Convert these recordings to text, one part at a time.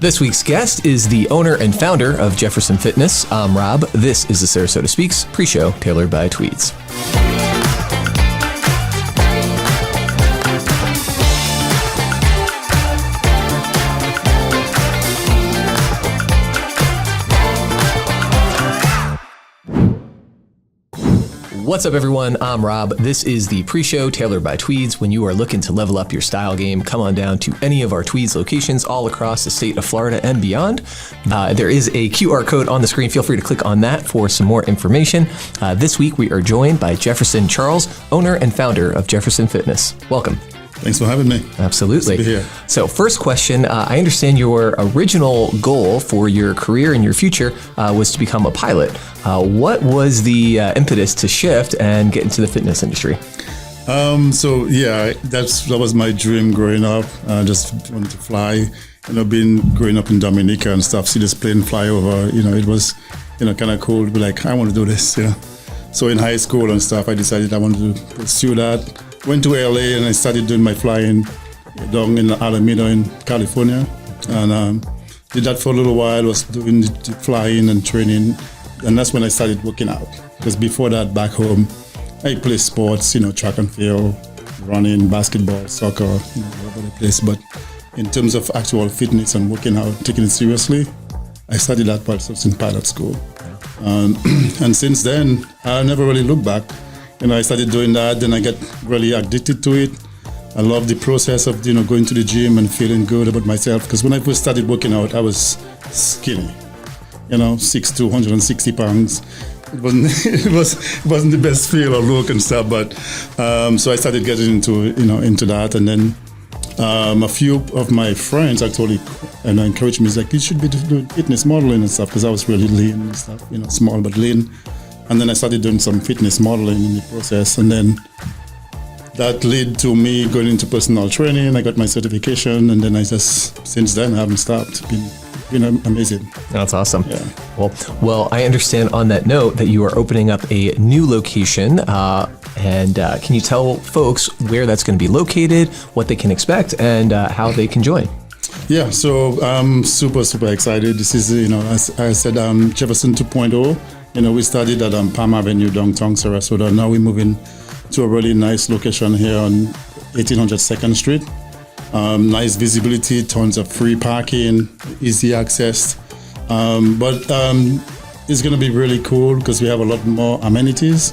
This week's guest is the owner and founder of Jefferson Fitness. I'm Rob. This is the Sarasota SpeaX pre-show tailored by Tweeds. What's up, everyone? I'm Rob. This is the pre-show tailored by Tweeds. When you are looking to level up your style game, come on down to any of our Tweeds locations all across the state of Florida and beyond. There is a QR code on the screen. Feel free to click on that for some more information. This week, we are joined by Jefferson Charles, owner and founder of Jefferson Fitness. Welcome. Thanks for having me. Absolutely. Nice to be here. So first question, I understand your original goal for your career and your future was to become a pilot. What was the impetus to shift and get into the fitness industry? That was my dream growing up. I just wanted to fly. Growing up in Dominica and stuff, see this plane fly over, it was, kind of cool to be like, I want to do this, So in high school and stuff, I decided I wanted to pursue that. Went to LA and I started doing my flying down in Alameda in California, and did that for a little while. Was doing the flying and training, and that's when I started working out. Because before that, back home, I played sports, track and field, running, basketball, soccer, all over the place. But in terms of actual fitness and working out, taking it seriously, I studied that while I was in pilot school, and since then I never really looked back. I started doing that, then I got really addicted to it. I love the process of, going to the gym and feeling good about myself. Because when I first started working out, I was skinny, 6'2", 160 pounds. It wasn't the best feel or look and stuff, but so I started getting into that, and then a few of my friends actually encouraged me, like, you should be doing fitness modeling and stuff, because I was really lean and stuff, small but lean. And then I started doing some fitness modeling in the process. And then that led to me going into personal training. I got my certification. And then since then, I haven't stopped. It's been amazing. That's awesome. Yeah. Well, I understand on that note that you are opening up a new location. And can you tell folks where that's going to be located, what they can expect, and how they can join? Yeah, so I'm super, super excited. This is, as I said, Jefferson 2.0. We started at Palm Avenue, downtown Sarasota. Now we're moving to a really nice location here on 1800 2nd Street. Nice visibility, tons of free parking, easy access. But it's going to be really cool because we have a lot more amenities,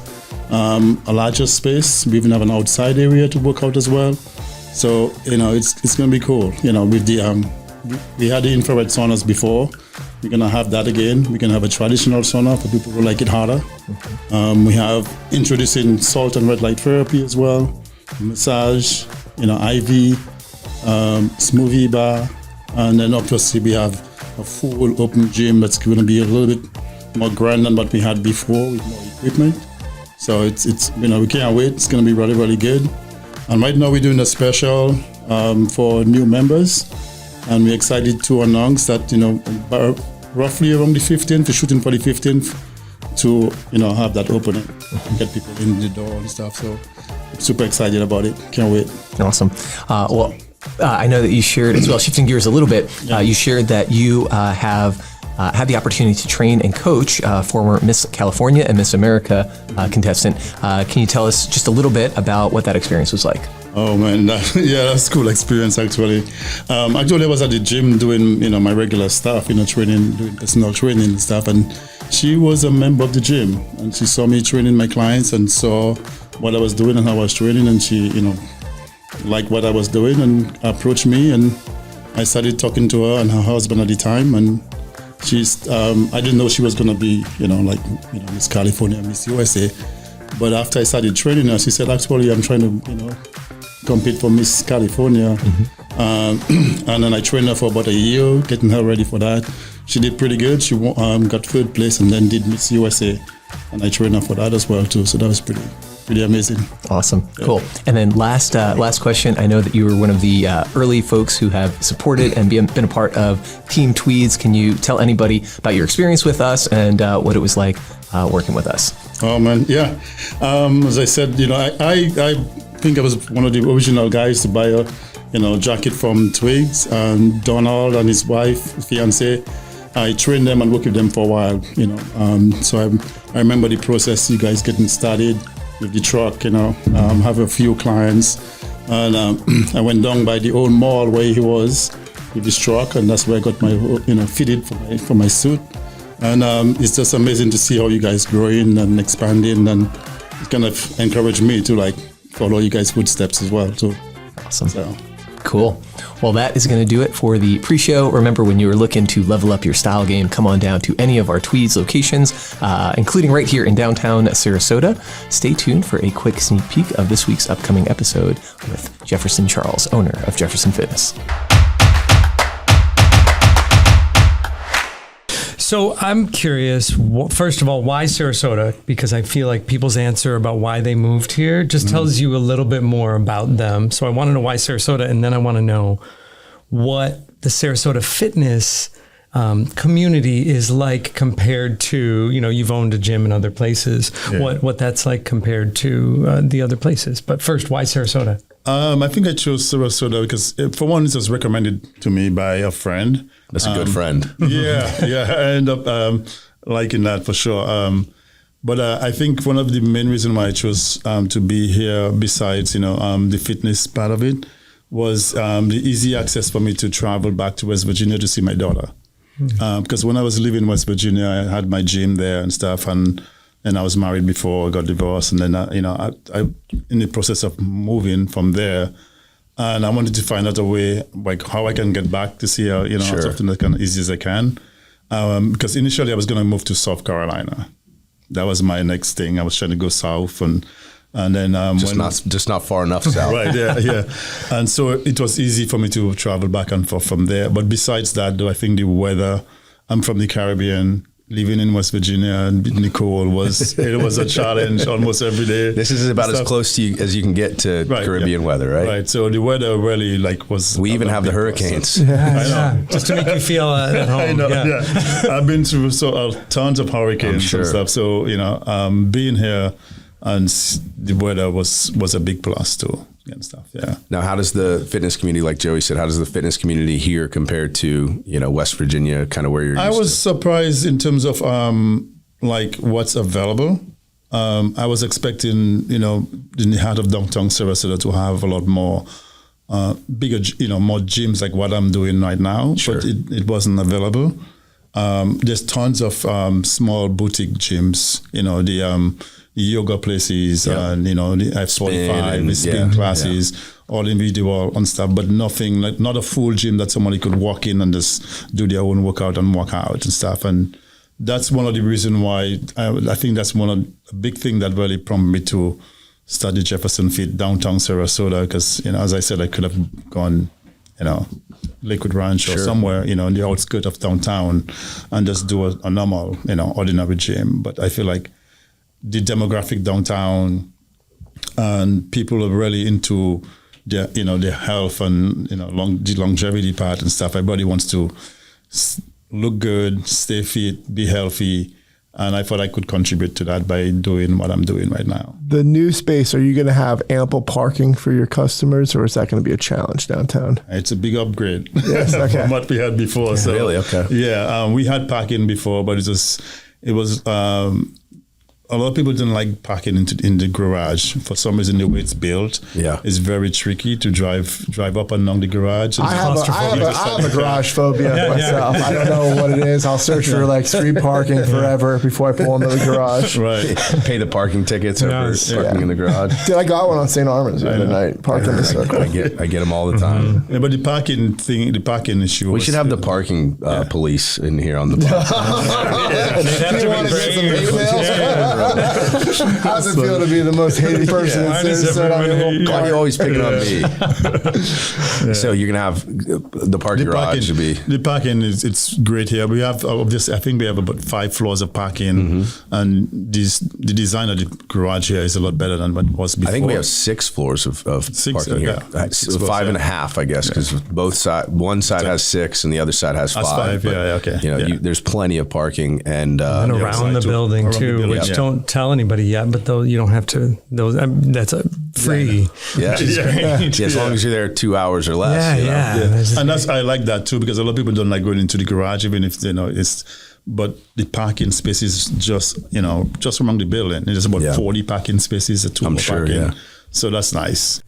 a larger space. We even have an outside area to work out as well. So, it's going to be cool. With the we had the infrared saunas before. We're going to have that again. We're going to have a traditional sauna for people who like it harder. Mm-hmm. We have introducing salt and red light therapy as well, massage, IV, smoothie bar, and then obviously we have a full open gym that's going to be a little bit more grand than what we had before with more equipment. So it's we can't wait. It's going to be really, really good. And right now we're doing a special for new members. And we're excited to announce that, roughly around the 15th, we're shooting for the 15th to, have that opening and get people in the door and stuff. So I'm super excited about it. Can't wait. Awesome. I know that you shared as well, shifting gears a little bit, you shared that you have had the opportunity to train and coach former Miss California and Miss America contestant. Can you tell us just a little bit about what that experience was like? Oh man, that's a cool experience actually. Actually, I was at the gym doing my regular stuff, training, doing personal training and stuff, and she was a member of the gym, and she saw me training my clients and saw what I was doing and how I was training, and she liked what I was doing and approached me, and I started talking to her and her husband at the time, and she's I didn't know she was gonna be Miss California, Miss USA, but after I started training her, she said, actually, I'm trying to compete for Miss California. Mm-hmm. And then I trained her for about a year, getting her ready for that. She did pretty good. She got third place and then did Miss USA, and I trained her for that as well too. So that was pretty amazing. Awesome. Yeah. Cool. And then last question. I know that you were one of the early folks who have supported and been a part of Team Tweeds. Can you tell anybody about your experience with us and what it was like working with us? Oh man, yeah. As I said, I think I was one of the original guys to buy jacket from Tweeds, and Donald and his wife, fiance. I trained them and worked with them for a while, So I remember the process, you guys getting started with the truck, have a few clients. And I went down by the old mall where he was with his truck, and that's where I got my, fitted for my suit. And it's just amazing to see how you guys growing and expanding, and it kind of encouraged me to follow you guys' footsteps as well too. Awesome. So. Cool. Well, that is going to do it for the pre-show. Remember, when you are looking to level up your style game, come on down to any of our Tweeds locations, including right here in downtown Sarasota. Stay tuned for a quick sneak peek of this week's upcoming episode with Jefferson Charles, owner of Jefferson Fitness. So I'm curious, first of all, why Sarasota? Because I feel like people's answer about why they moved here just tells you a little bit more about them. So I want to know why Sarasota, and then I want to know what the Sarasota fitness community is like compared to, you've owned a gym in other places, what that's like compared to the other places. But first, why Sarasota? I think I chose Sarasota because, for one, it was recommended to me by a friend. That's a good friend. Yeah. I end up liking that for sure. But I think one of the main reasons why I chose to be here, besides the fitness part of it, was the easy access for me to travel back to West Virginia to see my daughter. Because when I was living in West Virginia, I had my gym there and stuff, and I was married before I got divorced, and then I in the process of moving from there. And I wanted to find out a way, how I can get back to see her, Sure. as often as easy as I can. Because initially I was going to move to South Carolina. That was my next thing. I was trying to go south, and then just not far enough south. Right, yeah. And so it was easy for me to travel back and forth from there. But besides that, though, I think the weather. I'm from the Caribbean. Living in West Virginia and in the cold was a challenge almost every day. This is about as close to you as you can get to Caribbean weather, right? Right. So the weather really was. We even have the hurricanes. Yeah. Just to make you feel at home. I know. Yeah. I've been through tons of hurricanes and stuff. So being here and the weather was a big plus too. And stuff. Yeah. Now, how does the fitness community, like Joey said, how does the fitness community here compare to West Virginia, kind of where you're? I was surprised in terms of what's available. I was expecting in the heart of downtown Sarasota to have a lot more bigger, more gyms like what I'm doing right now. Sure. But it wasn't available. There's tons of small boutique gyms. The yoga places and the F45, the spin classes, all individual and stuff, but nothing not a full gym that somebody could walk in and just do their own workout and walk out and stuff. And that's one of the reasons why I think that's one of the big thing that really prompted me to study Jefferson Fit downtown Sarasota, because as I said, I could have gone Lakewood Ranch or somewhere in the outskirts of downtown and just do a normal ordinary gym. But I feel like the demographic downtown and people are really into their their health and the longevity part and stuff. Everybody wants to look good, stay fit, be healthy, and I thought I could contribute to that by doing what I'm doing right now. The new space, are you going to have ample parking for your customers, or is that going to be a challenge downtown? It's a big upgrade Yes, okay. from what we had before. So really? Okay. Yeah, we had parking before, but it was a lot of people didn't like parking in the garage. For some reason, the way it's built, it's very tricky to drive up and down the garage. I have a garage phobia myself. I don't know what it is. I'll search for street parking forever before I pull into the garage. Right. Pay the parking tickets over parking in the garage. Dude, I got one on St. Armand's the other night. Parked in the circle. I get them all the time. Yeah, but the parking issue. We should have the parking police in here on the podcast. How does it feel to be the most hated person in Sarasota? Why are you always picking on me? So you're gonna have the garage should be. The parking it's great here. We have I think we have about 5 floors of parking, and the design of the garage here is a lot better than what was before. I think we have 6 floors of parking here. 5.5, I guess, because one side has 6 and the other side has 5. There's plenty of parking and around the building too, which don't tell anybody yet, but though you don't have to. That's free. Yeah. As long as you're there 2 hours or less. And I like that too, because a lot of people don't like going into the garage, even if but the parking space is just around the building. There's about 40 parking spaces, parking. So that's nice.